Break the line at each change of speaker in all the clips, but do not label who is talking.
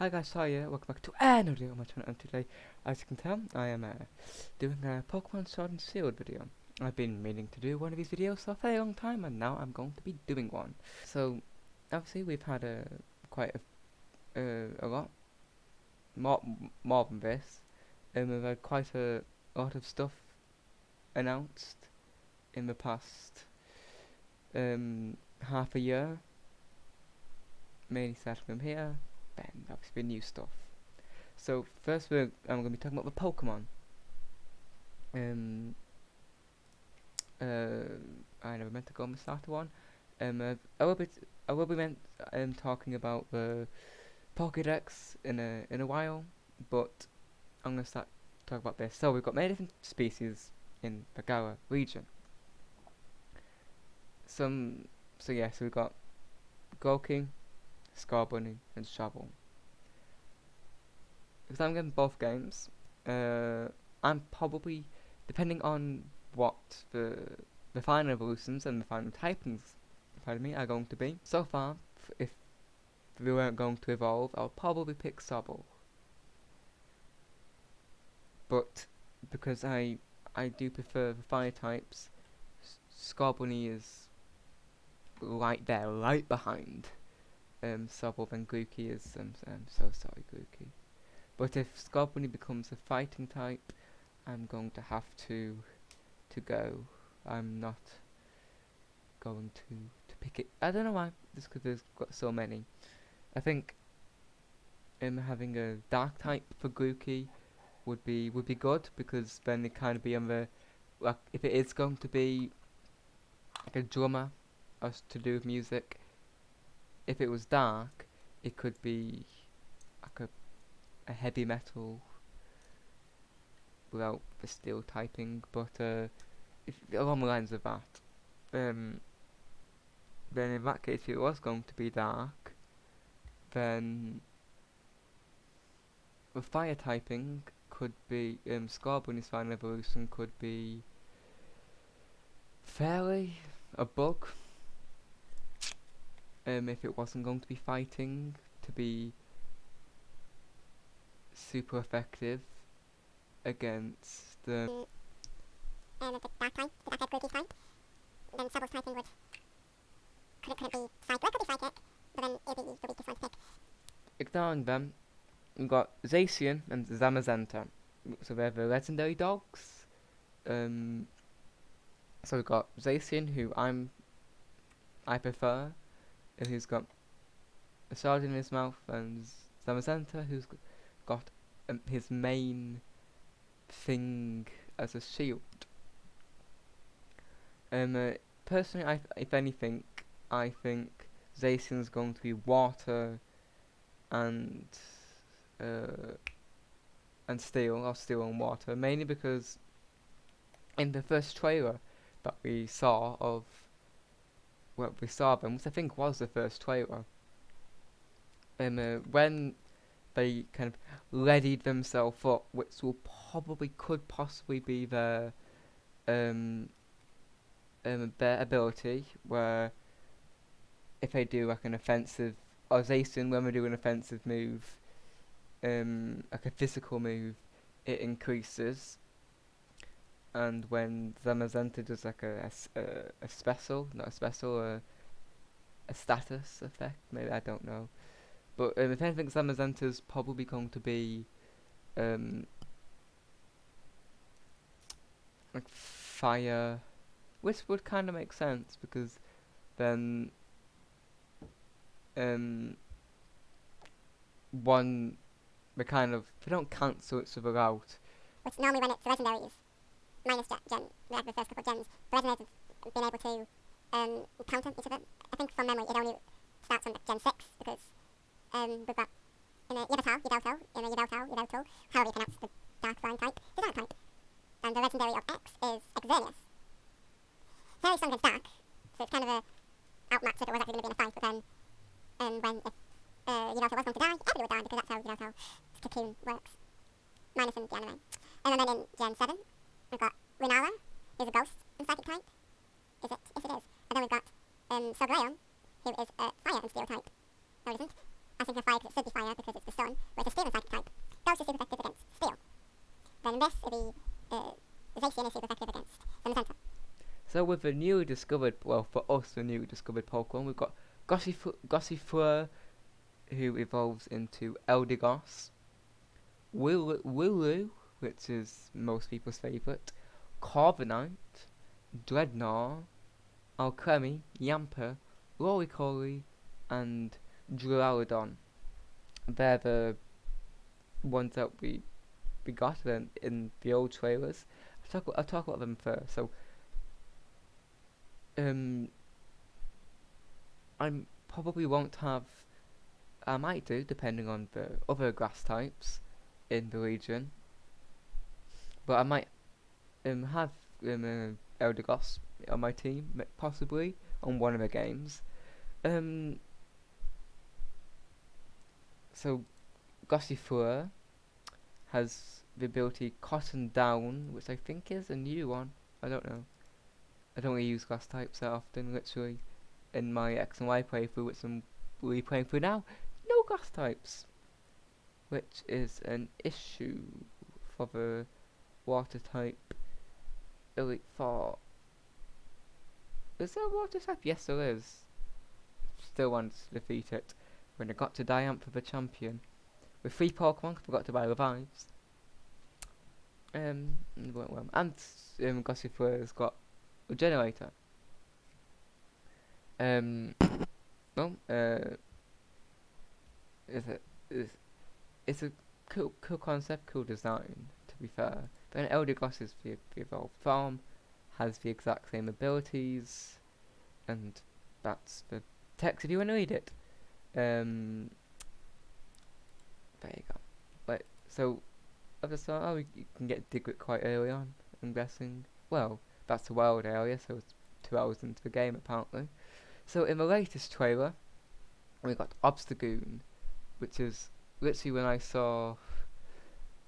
Hi guys, sorry, welcome back to another video on my channel, and today, as you can tell, I am doing a Pokemon Sword and Shield video. I've been meaning to do one of these videos for a very long time, and now I'm going to be doing one. So, obviously we've had quite a lot, more than this, and we've had quite a lot of stuff announced in the past half a year, mainly starting from here. Then obviously new stuff. So first I'm going to be talking about the Pokemon. I never meant to go on the starter one. I will be talking about the Pokédex in a while, but I'm going to start talking about this. So we've got many different species in the Galar region. So we've got Grookey, Scorbunny, and Shovel. Because I'm getting both games, I'm probably, depending on what the final evolutions and the final typings, are going to be. So far, if we weren't going to evolve, I'll probably pick Sobble. But because I do prefer the fire types, Scorbunny is right there, right behind Sobble, then Grookey is. I'm so sorry, Grookey. But if Scorbunny becomes a fighting type, I'm going to have to go. I'm not going to pick it. I don't know why, just because there's got so many. I think having a dark type for Grookey would be good, because then it kind of be on the, like, if it is going to be like a drummer or to do with music, if it was dark, it could be like a heavy metal without the steel typing, but if along the lines of that, then in that case, if it was going to be dark, then the fire typing could be Scorbunny's final evolution could be fairly a bug. If it wasn't going to be fighting, to be super effective against the
the dark type Grookey's type, then Sobble's typing would could it be psychic? Well, it could be psychic, but then it'd be the weakest one to pick.
Ignoring them, we've got Zacian and Zamazenta. So they're the legendary dogs. So we've got Zacian, who I prefer, who's got a sword in his mouth, and Zamazenta, who's got his main thing as a shield. Personally, if anything, I think Zacian's going to be water and steel, or steel and water, mainly because in the first trailer that we saw of, well, we saw them, which I think was the first trailer, when they kind of readied themselves up, which could possibly be their ability, where if they do like an offensive, or Zacian, when we do an offensive move, like a physical move, it increases. And when Zamazenta does like a special, not a special, a status effect, maybe, I don't know. But if anything, Zamazenta's probably going to be like fire, which would kind of make sense, because then they don't cancel each other out.
Which normally when it's legendaries, minus like the first couple of gens, the legendaries have been able to counter each other. I think from memory it only starts on Gen 6, because we've got in a Yveltal, however you pronounce the dark flying type, the dark type. And the legendary of X is Xerneas. Very strong against dark, so it's kind of a outmatch if it was actually going to be in a fight, but then when if Yveltal was going to die, everybody would die, because that's how Yveltal's cocoon works. Minus in the anime. And then in Gen 7, we've got Renala, who's a ghost and psychic type. Is it? Yes, it is. And then we've got Solgaleo, who is a fire and steel type. No, it isn't. I think they're fire because it should be fire because it's the sun.
with the newly discovered, well, for us, the newly discovered Pokemon, we've got Gossifleur, who evolves into Eldegoss, Wooloo, which is most people's favourite, Corviknight, Dreadnought, Alcremie, Yamper, Rolycoly, and Duraludon. They're the ones that we got in the old trailers. I'll talk about them first. So, I probably won't have. I might do, depending on the other grass types in the region. But I might have Eldegoss on my team, possibly on one of the games. So Gossifleur has the ability Cotton Down, which I think is a new one. I don't know. I don't really use grass types that often, literally. In my X and Y playthrough, which I'm replaying through now, no grass types. Which is an issue for the water type Elite Four. Is there a water type? Yes, there is. Still wants to defeat it. When I got to Diamond for the champion. With 3 Pokemon, forgot to buy revives. And Gossifleur's got a generator. Well, it's a cool concept, cool design, to be fair. But Eldegoss is the evolved form, has the exact same abilities, and that's the text if you want to read it. There you go. But so I just thought, you can get Diglett quite early on, I'm guessing. Well, that's the wild area, so it's 2 hours into the game apparently. So in the latest trailer, we got Obstagoon, which is literally when I saw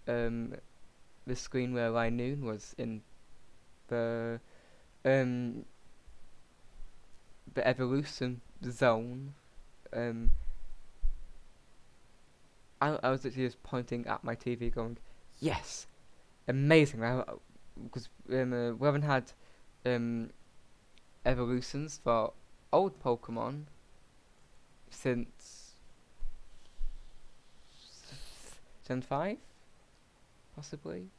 the screen where Linoon was in the evolution zone. I was literally just pointing at my TV going, yes, amazing, because we haven't had evolutions for old Pokemon since Gen 5, possibly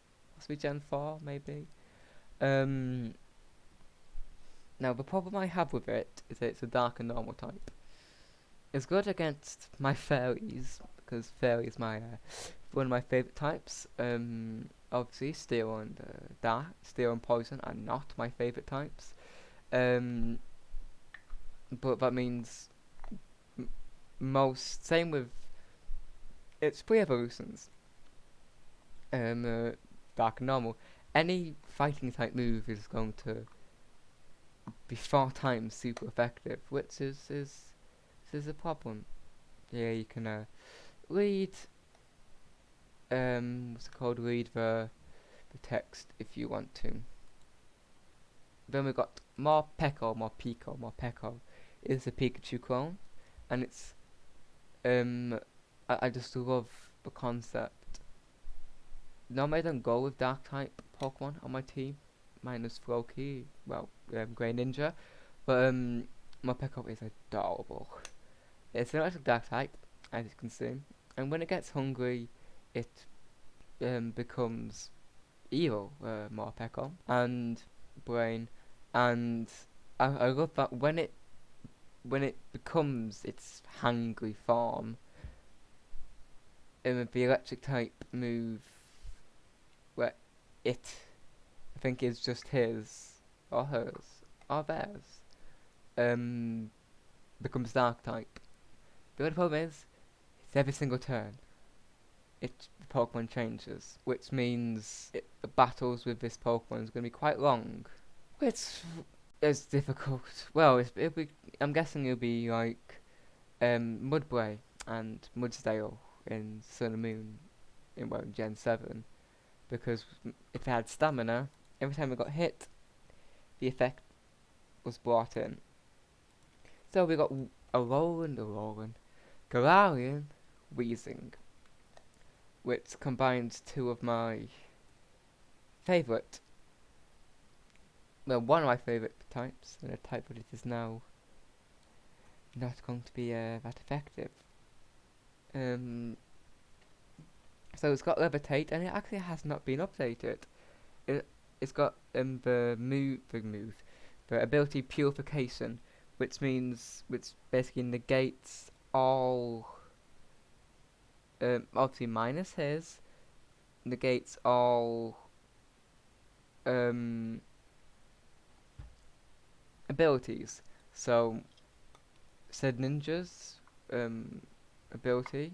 Gen 4, maybe. Now the problem I have with it is that it's a dark and normal type. It's good against my fairies, because fairy is one of my favourite types. Obviously steel and steel and poison are not my favourite types. But that means same with its pre-evolutions. Dark and normal. Any fighting type move is going to be 4 times super effective, which is a problem. Yeah, you can read what's it called? Read the text if you want to. Then we got Morpeko is a Pikachu clone, and it's I just love the concept. Normally I don't go with dark type Pokemon on my team, minus Floki, Grey Ninja, but Morpeko is adorable. It's an electric dark type, as you can see, and when it gets hungry, it becomes evil, Morpeko, and Brain, and I love that when it becomes its hungry form, the electric type move, where it, I think is just his, or hers, or theirs, becomes dark type. The only problem is, it's every single turn. The Pokemon changes, which means the battles with this Pokemon is going to be quite long, which is difficult. Well, I'm guessing it'll be like Mudbray and Mudsdale in Sun and Moon in Gen 7, because if it had stamina, every time it got hit, the effect was brought in. So we got Alolan, Galarian, Weezing, which combines 2 of my favourite well, one of my favourite types, and a type that it is now not going to be that effective. Um, so it's got levitate, and it actually has not been updated. It's got the ability purification, which basically negates all. Obviously minus his negates all um abilities. So said ninja's ability,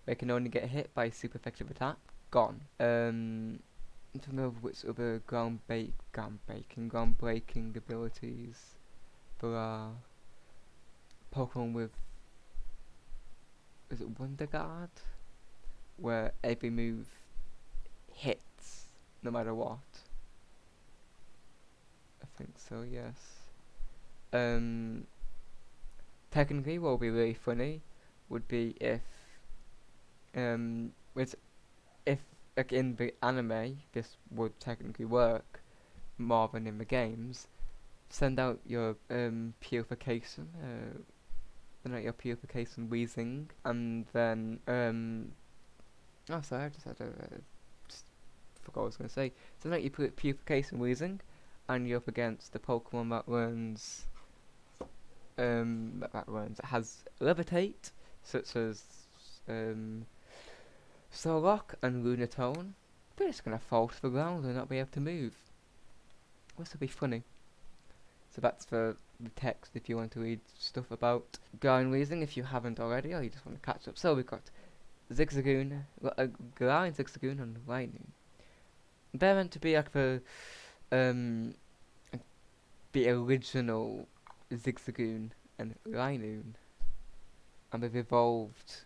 they can only get hit by super effective attack, gone. I don't know which other groundbreaking abilities there are. Pokemon with, is it Wonder Guard? Where every move hits no matter what. I think so, yes. Technically what would be really funny would be if with if like in the anime this would technically work more than in the games. Send out your purification send out your purification wheezing, and then oh sorry, I just had just forgot what I was gonna say. Send out your purification wheezing, and you're up against the Pokemon that runs that has levitate, such as Solrock and Lunatone. They're just gonna fall to the ground and not be able to move. This would be funny. So that's the text if you want to read stuff about Ground Weezing if you haven't already, or you just want to catch up. So we've got Zigzagoon, Galarian Zigzagoon and Lightning. They're meant to be like the original Zigzagoon and Linoon, and they've evolved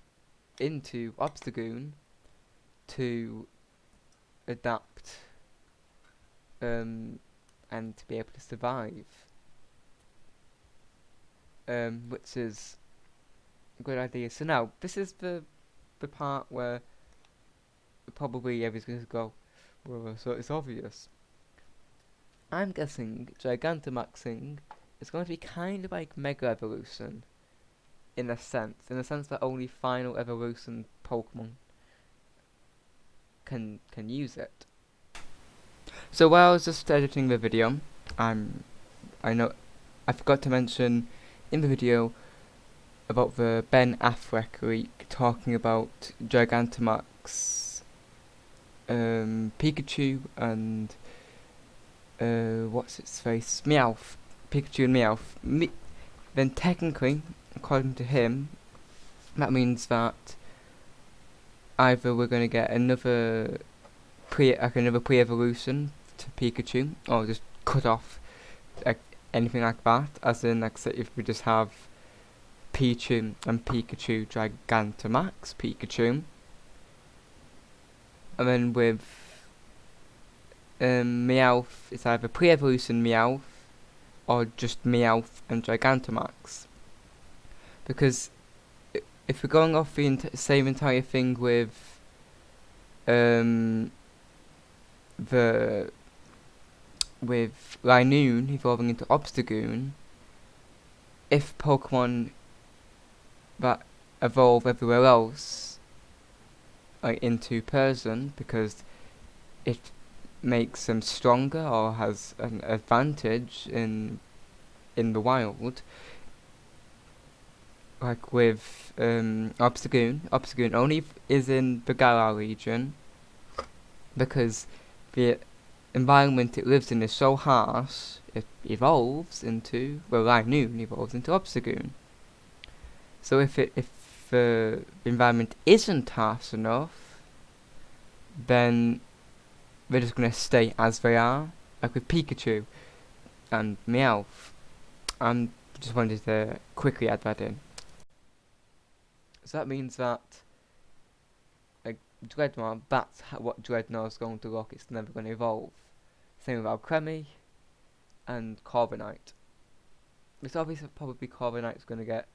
into Obstagoon to adapt and to be able to survive, which is a good idea. So now this is the part where probably everyone's going to go, well, so it's obvious. I'm guessing Gigantamaxing is going to be kind of like Mega Evolution in a sense that only final evolution Pokemon can use it. So while I was just editing the video, I forgot to mention in the video about the Ben Affleck leak talking about Gigantamax, Pikachu and what's its face? Meowth. Pikachu and Meowth. Then technically, according to him, that means that either we're going to get another pre-evolution to Pikachu, or just cut off anything like that. As in, like, say if we just have Pichu and Pikachu Gigantamax Pikachu, and then with Meowth, it's either pre-evolution Meowth or just Meowth and Gigantamax. Because if we're going off the same entire thing with with Linoon evolving into Obstagoon, if Pokemon that evolve everywhere else into person, because it makes them stronger or has an advantage in the wild, like with Obstagoon only is in the Galar region because the environment it lives in is so harsh. It evolves into Linoon evolves into Obstagoon. So if the environment isn't harsh enough, then they're just gonna stay as they are, like with Pikachu and Meowth. And just wanted to quickly add that in. So that means that Dreadnought, that's what Dreadnought's going to look. It's never going to evolve. Same with Alcremie and Corviknight. It's obviously probably Corviknight's going to get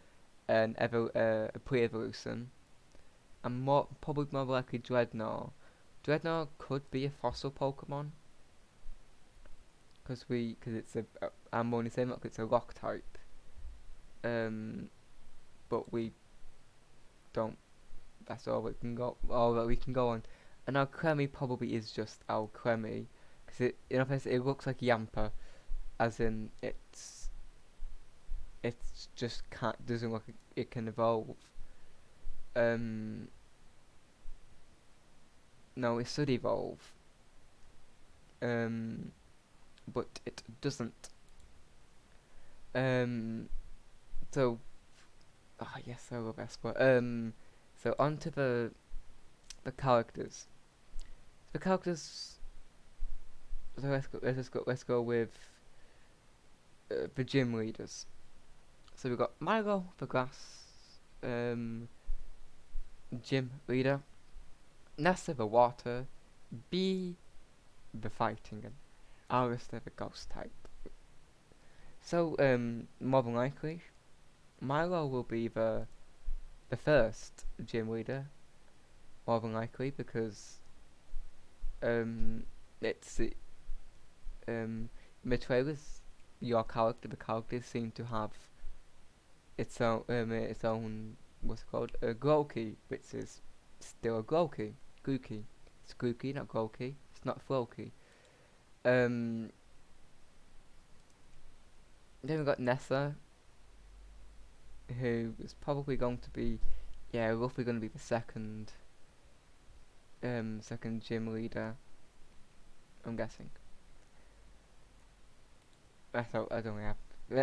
a pre-evolution, and probably more likely Dreadnought. Dreadnought could be a fossil Pokemon, because it's I'm only saying that 'cause it's a rock type. But we don't. That's all we can go. All that we can go on. And our Cremy probably is just our Cremy, because it looks like Yamper, as in it's just can't doesn't look like it can evolve. Um, no, it should evolve. But it doesn't. Um, so yes, I love Esper. So onto the characters. The characters. So let's go with the gym leaders. So we've got Milo, the glass gym leader, Nessa, the water, B, the fighting, and Alistair, the ghost type. So more than likely, Milo will be the first gym leader, more than likely, because it's in the trailers, the characters seem to have its own what's it called, a glow key, which is still a glow key, glue key. It's glue key, not glow key. It's not flow key. Then we've got Nessa, who is probably going to be, roughly going to be the second gym leader, I'm guessing. I don't really have.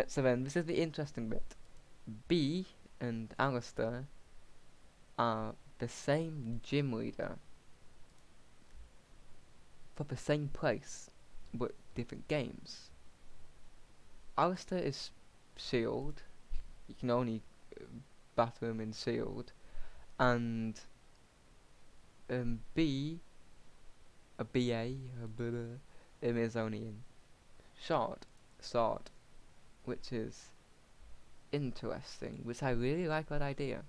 So then, this is the interesting bit. B and Alistair are the same gym leader for the same place, but different games. Alistair is Shield. You can only battle him in Shield, and B, a BA, is only in Sword, which is interesting, which I really like that idea.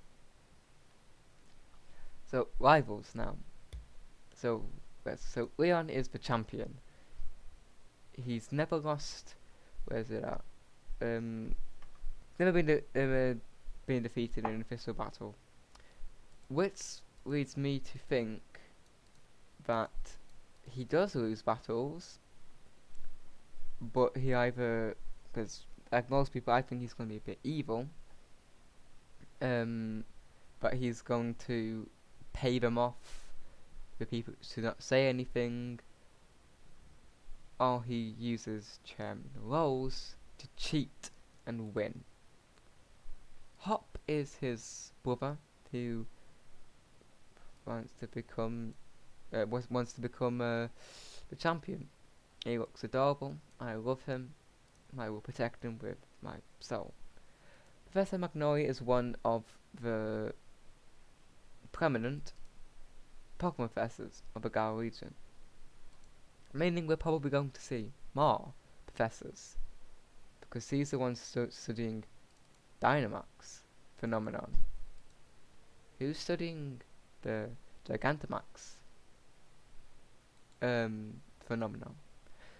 So rivals now. So Leon is the champion. He's never lost. Where's it at? Never been defeated in an official battle, which leads me to think that he does lose battles, but he either, because like most people, I think he's going to be a bit evil. But he's going to pay them off for people to not say anything, or he uses chairman roles to cheat and win. Hop is his brother, who wants to become the champion. He looks adorable. I love him. I will protect him with my soul. Professor Magnolia is one of the prominent Pokemon professors of the Galar region, meaning we're probably going to see more professors, because he's the one studying Dynamax phenomenon. Who's studying the Gigantamax phenomenon?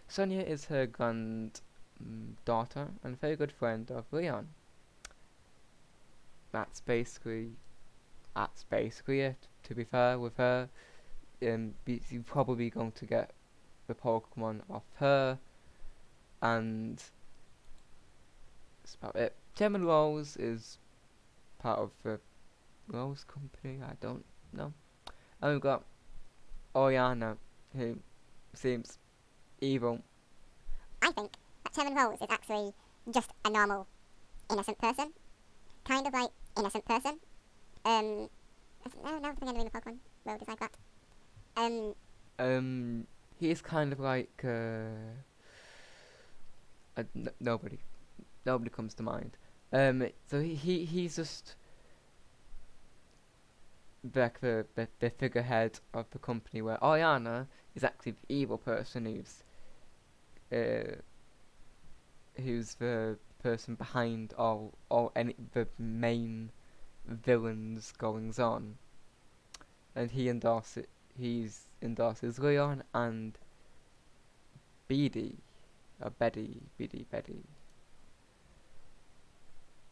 Sonia is her granddaughter and a very good friend of Leon. That's basically it. To be fair with her, you're probably going to get the Pokemon off her, and that's about it. Chairman Rose is part of the Rose Company, I don't know. And we've got Oriana, who seems evil.
I think that Chairman Rose is actually just a normal, innocent person. Kind of like innocent person. No, I think I'm doing the Pokemon world is like that.
He's kind of like nobody comes to mind. So he's just like the figurehead of the company, where Oriana is actually the evil person who's the person behind the main villains goings on, and he endorses Leon and BD, Betty.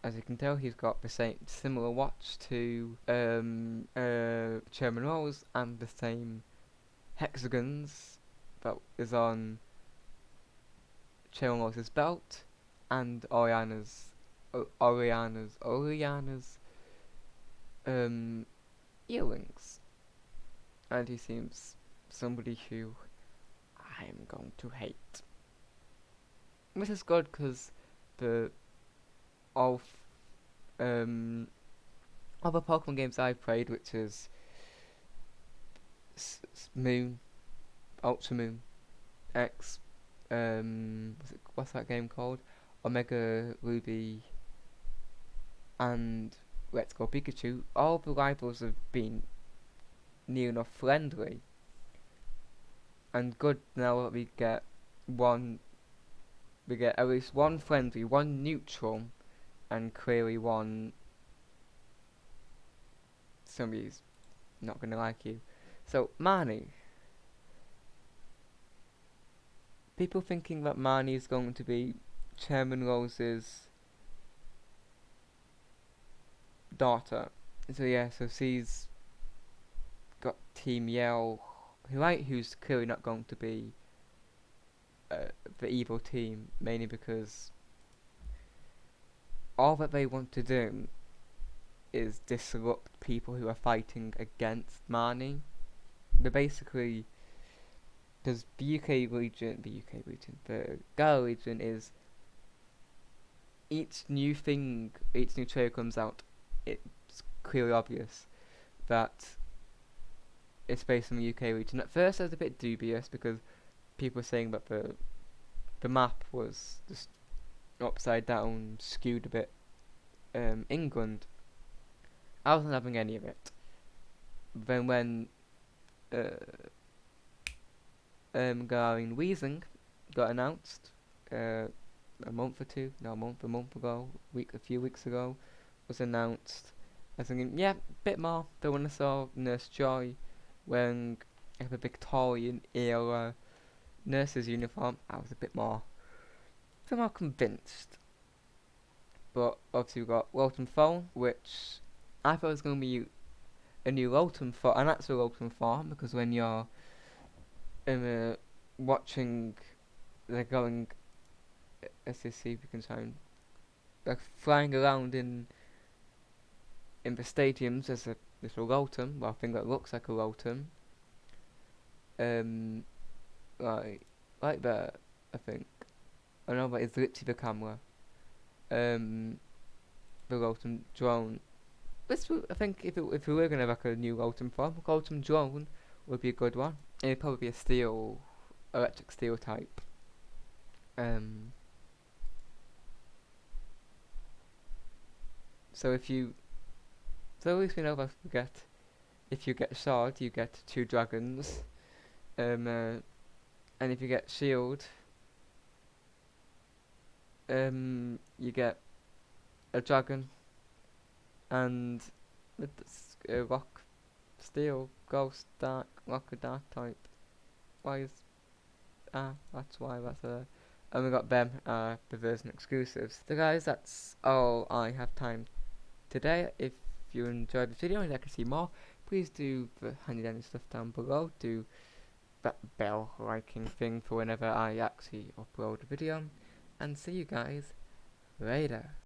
As you can tell, he's got the same similar watch to Chairman Rose, and the same hexagons that is on Chairman Rose's belt and Oriana's earrings. And he seems somebody who I am going to hate. Which is good because the of other Pokemon games I've played, which is Moon, Ultra Moon, X, what's that game called? Omega Ruby, and Let's Go Pikachu. All the rivals have been near enough friendly, and good now that we get at least one friendly, one neutral, and clearly one somebody's not gonna like you. So Marnie, people thinking that Marnie is going to be Chairman Rose's daughter. So yeah, so she's got Team Yell, who's clearly not going to be the evil team, mainly because all that they want to do is disrupt people who are fighting against Marnie. They're basically, because the Gala region is each new trailer comes out, it's clearly obvious that it's based on the UK region. At first I was a bit dubious because people were saying that the map was just upside down, skewed a bit England. I wasn't having any of it. Then when Garine Weezing got announced a month ago, a few weeks ago, was announced. I was thinking, yeah, bit more than when I saw Nurse Joy wearing a Victorian era nurse's uniform. I was a bit more convinced. But obviously we got Rotom Phone, which I thought was going to be a new Rotom form, an actual Rotom form, because when you're watching, they're going, let's just see if we can sound, they're flying around in the stadiums as a little Rotom, well, I think that looks like a Rotom, like that, I think. I know that it's literally the camera. The Rotom drone. I think if we were gonna have like a new Rotom form, Rotom drone would be a good one. It'd probably be a electric steel type. So at least we know that if you get Sword, you get 2 dragons. And if you get Shield, you get a dragon and rock, steel, ghost, dark, rock, or dark type. That's why and we got them, the version exclusives. So guys, that's all I have time today. If you enjoyed the video and you'd like to see more, please do hand down your stuff down below. Do that bell liking thing for whenever I actually upload a video. And see you guys later.